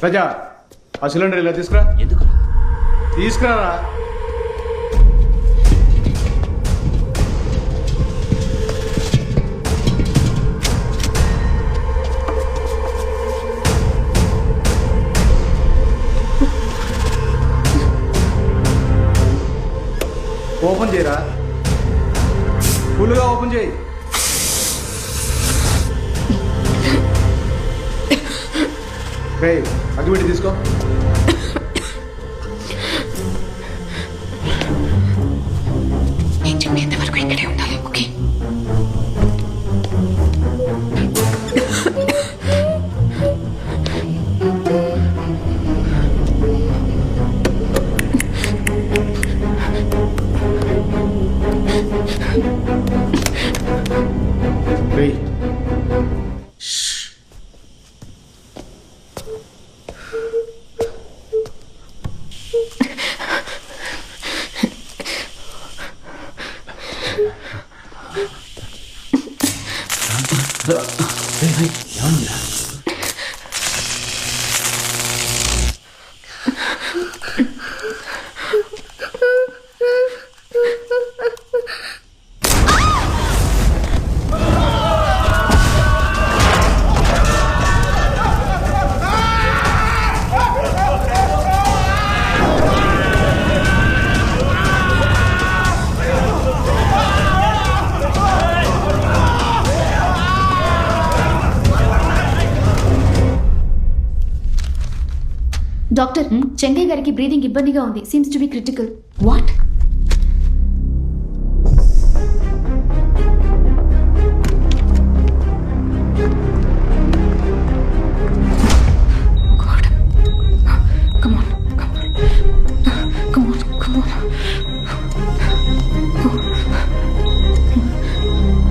ప్రజా ఆ సిలిండర్ ఇలా తీసుకురా. ఎందుకు? తీసుకురా. ఓపెన్ చేయరా, ఫుల్గా ఓపెన్ చేయి. అగ్గిపెట్టి తీసుకో. నేను చెప్పేంత వరకు ఇక్కడే ఉండాలి. ఓకే? రేయ్ డాక్టర్, చెంగయ్య గారికి బ్రీదింగ్ ఇబ్బందిగా ఉంది. Seems to be critical. What?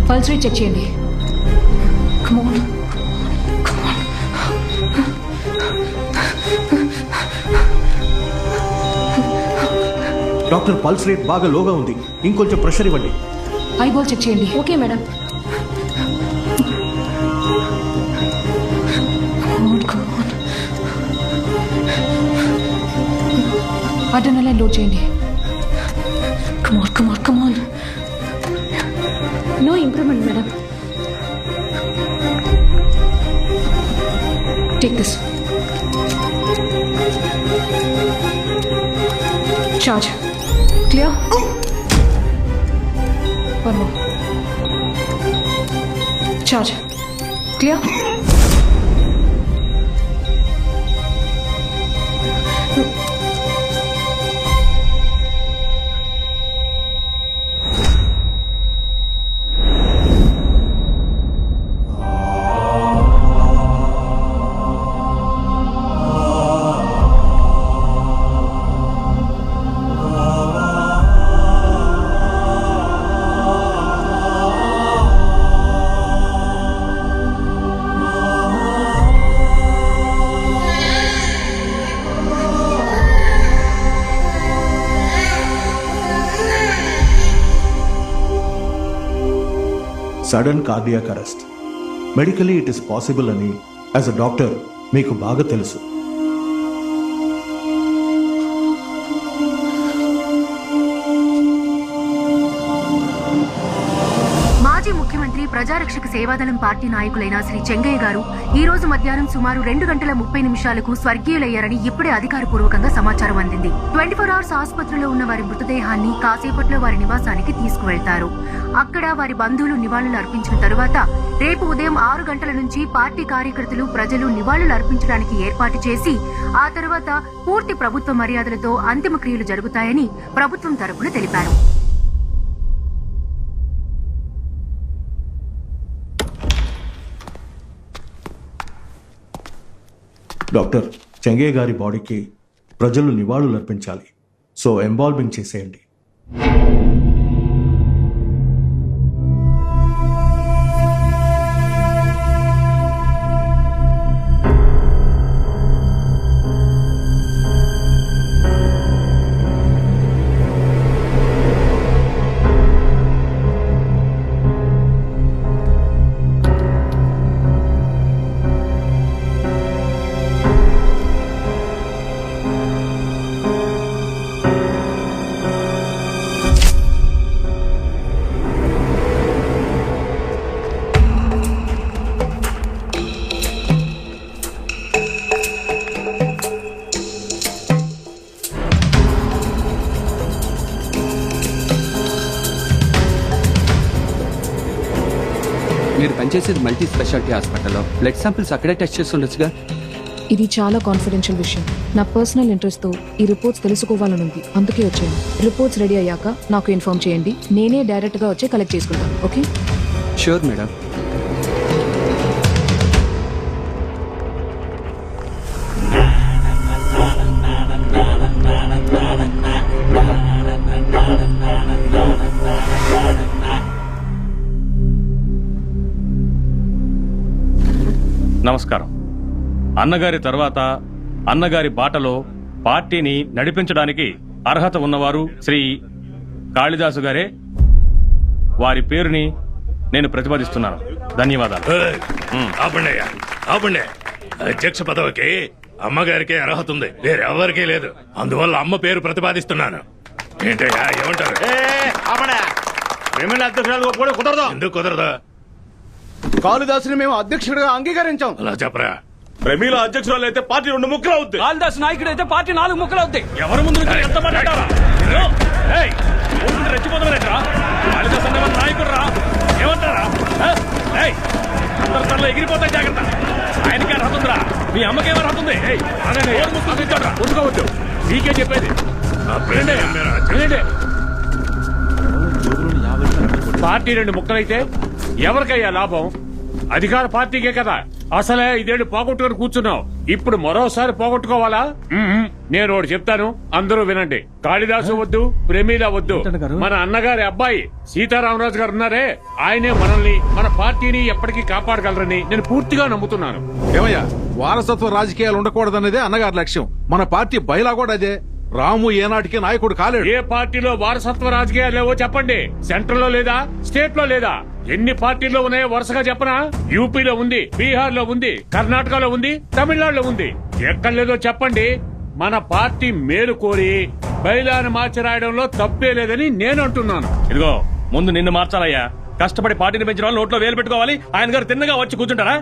Pulse rate check చేయండి. డాక్టర్, పల్స్ రేట్ బాగా లోగా ఉంది, ఇంకొంచెం ప్రెషర్ ఇవ్వండి. ఐబాల్ చెక్ చేయండి. Okay madam. అడ్రినలైన్ లోడ్ చేయండి. Come on. No improvement madam. Take this. Charge. Clear? One more. Charge. Clear? Sudden cardiac arrest. Medically it is possible అని as a doctor మీకు బాగా తెలుసు. మాజీ ముఖ్యమంత్రి ప్రజారక్షక సేవాదళం పార్టీ నాయకులైన శ్రీ చెంగయ్య గారు ఈ రోజు మధ్యాహ్నం సుమారు 2:30 స్వర్గీయులయ్యారని ఇప్పుడే అధికారపూర్వకంగా సమాచారం అందింది. 24 అవర్స్ ఆసుపత్రిలో ఉన్న వారి మృతదేహాన్ని కాసేపట్లో వారి నివాసానికి తీసుకువెళ్తారు. అక్కడ వారి బంధువులు నివాళులు అర్పించిన తరువాత రేపు ఉదయం 6 గంటల నుంచి పార్టీ కార్యకర్తలు, ప్రజలు నివాళులు అర్పించడానికి ఏర్పాటు చేసి ఆ తర్వాత పూర్తి ప్రభుత్వ మర్యాదలతో అంతిమ క్రియలు జరుగుతాయని ప్రభుత్వం తరపున తెలిపారు. డాక్టర్, చెంగయ్య గారి బాడీకి ప్రజలు నివాళులు అర్పించాలి. సో ఎంబాల్మింగ్ చేసేయండి. పనిచేసేది మల్టీ స్పెషాలిటీ హాస్పిటల్లో బ్లడ్ శాంపిల్స్ అక్కడే టెస్ట్ చేసి ఉండొచ్చుగా. ఇది చాలా కాన్ఫిడెన్షియల్ విషయం. నా పర్సనల్ ఇంట్రెస్ట్ తో ఈ రిపోర్ట్స్ తెలుసుకోవాలని ఉంది, అందుకే వచ్చాను. రిపోర్ట్స్ రెడీ అయ్యాక నాకు ఇన్ఫార్మ్ చేయండి, నేనే డైరెక్ట్ గా వచ్చి కలెక్ట్ చేసుకుంటాను. ఓకే? Sure madam. నమస్కారం. అన్నగారి తర్వాత అన్నగారి బాటలో పార్టీని నడిపించడానికి అర్హత ఉన్నవారు శ్రీ కాళిదాసు గారే. వారి పేరుని నేను ప్రతిపాదిస్తున్నాను. ధన్యవాదాలు. ఆపండి. అధ్యక్ష పదవికి అమ్మగారికే అర్హత ఉంది, వేరెవరికీ లేదు. అందువల్ల అమ్మ పేరు ప్రతిపాదిస్తున్నాను. ఏంటయ్యా, ఏమంటారు? కుదరదు. ఎందుకు కుదరదు? కాళిదాసుని మేము అధ్యక్షుడిగా అంగీకరించాం. అలా చెప్పరా. ప్రమీల అధ్యక్షురాలు అయితే పార్టీ 2 ముక్కలు అవుద్ది. కాళిదాస్ నాయకుడు అయితే పార్టీ 4 ముక్కలు అవుతాయి. ఎవరి ముందు నుంచి ఎంత మాట్లాడారా? రెచ్చిపోతారా? కాళిదాస్ అన్న నాయకుడు రా, ఏమంటారా? అందరిలో ఎగిరిపోతాయి, జాగ్రత్త. ఆయనకే అర్హత ఉందిరా, మీ అమ్మకేం అర్హత ఉంది? ఉంచుకోవద్దు, నీకే చెప్పేది. పార్టీ 2 ముక్కలైతే ఎవరికయ్యా లాభం? అధికార పార్టీకే కదా. అసలే 5 ఏళ్లు పోగొట్టుకుని కూర్చున్నావు, ఇప్పుడు మరోసారి పోగొట్టుకోవాలా? నేను ఒకటి చెప్తాను, అందరూ వినండి. కాళిదాసు వద్దు, ప్రమీల వద్దు. మన అన్నగారి అబ్బాయి సీతారామరాజు గారు ఉన్నారే, ఆయనే మనల్ని, మన పార్టీని ఎప్పటికీ కాపాడగలరని నేను పూర్తిగా నమ్ముతున్నాను. ఏమయ్యా, వారసత్వ రాజకీయాలు ఉండకూడదనేదే అన్నగారి లక్ష్యం. మన పార్టీ బయలా కూడా అదే. రాము ఏనాటికి నాయకుడు కాలేడు. ఏ పార్టీలో వారసత్వ రాజకీయాలు లేవో చెప్పండి. సెంట్రల్ లో లేదా, స్టేట్ లో లేదా? ఎన్ని పార్టీల్లో ఉన్నాయో వరుసగా చెప్పనా? యూపీలో ఉంది, బీహార్ లో ఉంది, కర్ణాటకలో ఉంది, తమిళనాడులో ఉంది. ఎక్కడ లేదో చెప్పండి. మన పార్టీ మేలు కోరి బయలాన్ని మార్చి రాయడంలో తప్పే లేదని నేను అంటున్నాను. ఇదిగో, ముందు నిన్ను మార్చాలయ్యా. కష్టపడి పార్టీని పెంచిన వాళ్ళు నోట్లో వేలు పెట్టుకోవాలి, ఆయన గారు తిన్నగా వచ్చి కూర్చుంటారా?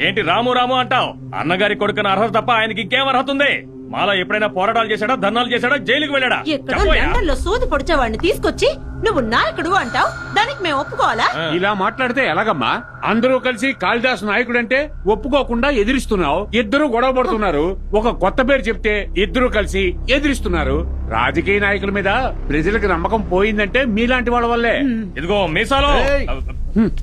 ఏంటి రాము రాము అంటావు? అన్నగారి కొడుకున్న అర్హత తప్ప ఆయనకి ఇంకేం అర్హత ఉంది? మాలా ఎప్పుడైనా పోరాటాలు చేశాడా, ధర్నాలు చేశాడా, జైలుకి వెళ్ళాడా? ఎక్కడో లండన్లో సోది పొడిచేవాడిని తీసుకొచ్చి నువ్వు నాయకుడు అంటావు, దానికి మేము ఒప్పుకోవాలా? ఇలా మాట్లాడితే ఎలాగమ్మా? అందరూ కలిసి కాళిదాసు నాయకుడంటే ఒప్పుకోకుండా ఎదిరిస్తున్నావు. ఇద్దరు గొడవ పడుతున్నారు. ఒక కొత్త పేరు చెప్తే ఇద్దరు కలిసి ఎదిరిస్తున్నారు. రాజకీయ నాయకుల మీద ప్రజలకు నమ్మకం పోయిందంటే మీలాంటి వాళ్ళ వల్లే. ఇదిగో మీసాలో,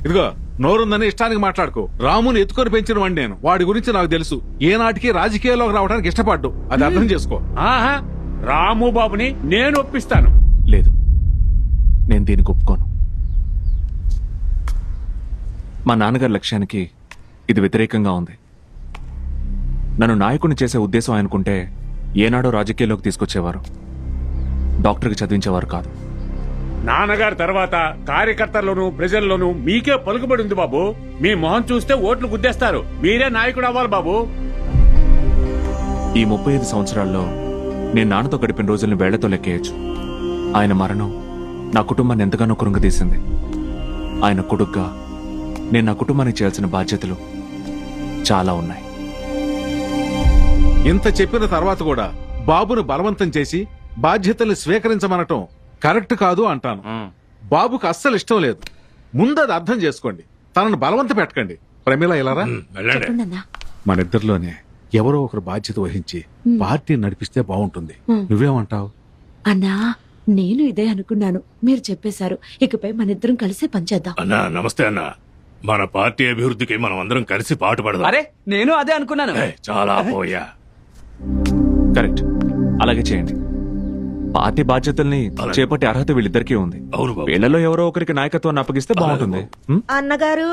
ఇదిగో నోరుందని ఇష్టానికి మాట్లాడుకో. రాముని ఎత్తుకొని పెంచిన వాడిని నేను. వాడి గురించి నాకు తెలుసు. ఏనాటికి రాజకీయాల్లోకి రావడానికి ఇష్టపడ్డు, అది అర్థం చేసుకో. ఆహా, రాము బాబుని నేను ఒప్పిస్తాను. లేదు, నేను దీనికి ఒప్పుకోను. మా నాన్నగారి లక్ష్యానికి ఇది వ్యతిరేకంగా ఉంది. నన్ను నాయకుడిని చేసే ఉద్దేశం ఆయనకుంటే ఏనాడో రాజకీయాల్లోకి తీసుకొచ్చేవారు, డాక్టర్కి చదివించేవారు కాదు. నాన్నగారి తర్వాత కార్యకర్తల్లోనూ ప్రజల్లోనూ మీకే పలుకుబడి ఉంది బాబు. మీ మొహం చూస్తే ఓట్లు గుద్దేస్తారు. మీరే నాయకుడు అవ్వాలి బాబు. ఈ 35 సంవత్సరాల్లో నేను నాన్నతో గడిపిన రోజుల్ని వేళ్లతో లెక్కేయచ్చు. ఆయన మరణం నా కుటుంబాన్ని ఎంతగానో కృంగదీసింది. ఆయన కొడుగ్గా నేను నా కుటుంబానికి చేయాల్సిన బాధ్యతలు చాలా ఉన్నాయి. ఇంత చెప్పిన తర్వాత కూడా బాబును బలవంతం చేసి బాధ్యతల్ని స్వీకరించమనటం కరెక్ట్ కాదు అంటాను. బాబుకు అస్సలు ఇష్టం లేదు. ముందు అది అర్థం చేసుకోండి, తనను బలవంత పెట్టకండి. ప్రమీల, ఇలారా. మన ఇద్దరిలోనే ఎవరో ఒకరు బాధ్యత వహించి పార్టీ నడిపిస్తే బాగుంటుంది. నువ్వేమంటావు? అన్నా, నేను ఇదే అనుకున్నాను. మీరు చెప్పేశారు. ఇకపై మన ఇద్దరం కలిసి పనిచేద్దాం. అన్నా నమస్తే అన్నా. మన పార్టీ అభివృద్ధికి మనం అందరం కలిసి పాటుపడదాం. అరే, నేను అదే అనుకున్నాను. చాలా పోయా. కరెక్ట్, అలాగే చేయండి. పార్టీ బాధ్యతల్ని చేపట్టే అర్హత వీళ్ళిద్దరికీ ఉంది. వీళ్ళలో ఎవరో ఒకరికి నాయకత్వాన్ని అప్పగిస్తే బాగుంటుంది. అన్నగారు,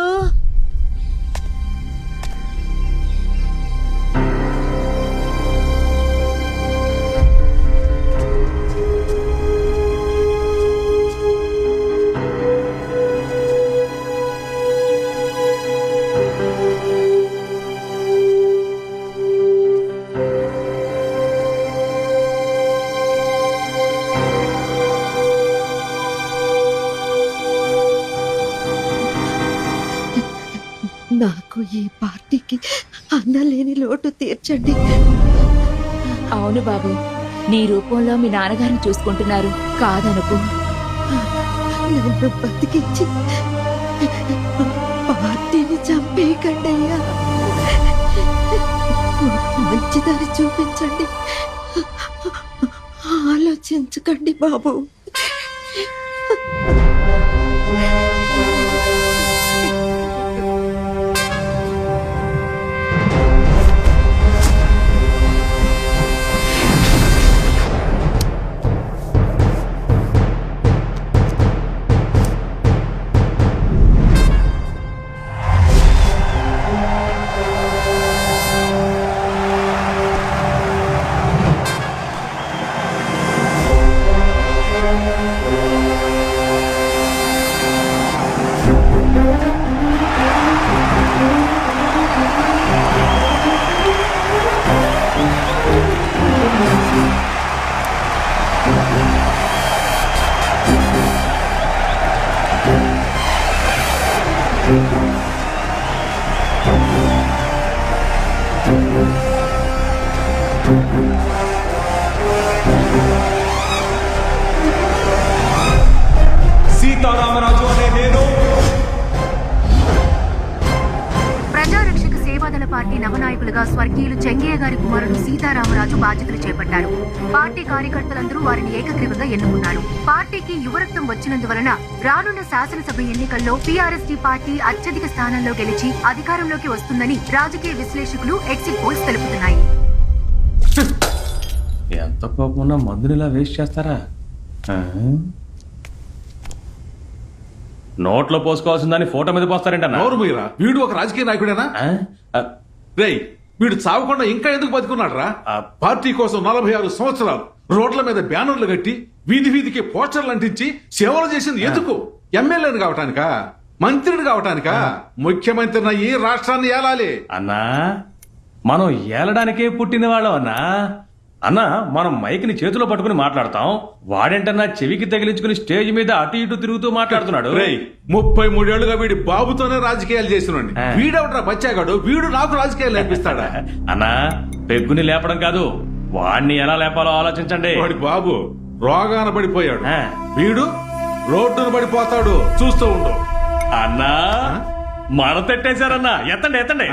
నాకు ఈ పార్టీకి అన్నలేని లోటు తీర్చండి. అవును బాబు, నీ రూపంలో మీ నాన్నగారిని చూసుకుంటున్నారు. కాదనుకో. నన్ను బతికించి పార్టీని చేయకండి అయ్యా, మంచి దారి చూపించండి, ఆలోచించకండి బాబు. సీతారామరాజు అనే నేను ప్రజారక్షక సేవాదళ పార్టీ నవనాయకులుగా స్వర్గీయులు చెంగయ్య గారి కుమారుడు సీతారామరాజు బాధ్యతలు చేపట్టారు. పార్టీ కార్యకర్తలందరూ వారిని ఏకగ్రీవంగా ఎన్నుకున్నారు. పార్టీకి యువరక్తం వచ్చినందువలన రానున్న శాసనసభ ఎన్నికల్లో పీఆర్ఎస్టీ పార్టీ అత్యధిక స్థానంలో గెలిచి అధికారంలోకి వస్తుందని రాజకీయ విశ్లేషకులు ఎగ్జిట్ పోల్స్ తెలుపుతున్నాయి. ఎంత కోపం ఉన్నా మందుని ఇలా వేస్ట్ చేస్తారా? నోట్లో పోసుకోవాల్సిన దాన్ని ఫోటో మీద పోస్తారేంటన్నా? ఎవరు మీరా? వీడు ఒక రాజకీయ నాయకుడేనా? రేయ్, వీడు చావకుండా ఇంకా ఎందుకు బతుకున్నాడు రా? పార్టీ కోసం 46 సంవత్సరాలు రోడ్ల మీద బ్యానర్లు కట్టి వీధి వీధికి పోస్టర్లు అంటించి సేవలు చేసింది ఎందుకు? ఎమ్మెల్యేని కావటానికా? మంత్రిని కావటానికా? ముఖ్యమంత్రిని అయ్యి రాష్ట్రాన్ని ఏలాలి. అన్నా, మనం ఏలడానికే పుట్టిన వాళ్ళం అన్నా. అన్నా, మనం మైక్ని చేతిలో పట్టుకుని మాట్లాడతాం, వాడేంటన్నా చెవికి తగిలించుకుని స్టేజ్ మీద అటు ఇటు తిరుగుతూ మాట్లాడుతున్నాడు. రేయ్, 33 ఏళ్లుగా వీడి బాబుతోనే రాజకీయాలు చేస్తున్నాడు. వీడెవడరా బచ్చాగాడు? వీడు నాకు రాజకీయాలు నేర్పిస్తాడా? అన్నా, పెగ్గుని లేపడం కాదు, వాడిని ఎలా లేపాలో ఆలోచించండి. వాడి బాబు రోగాన పడిపోయాడు, వీడు రోడ్డును పడిపోతాడు. చూస్తూ ఉండు. అన్నా, మన తెట్టేశారన్నా. ఎత్తండి ఎత్తండి.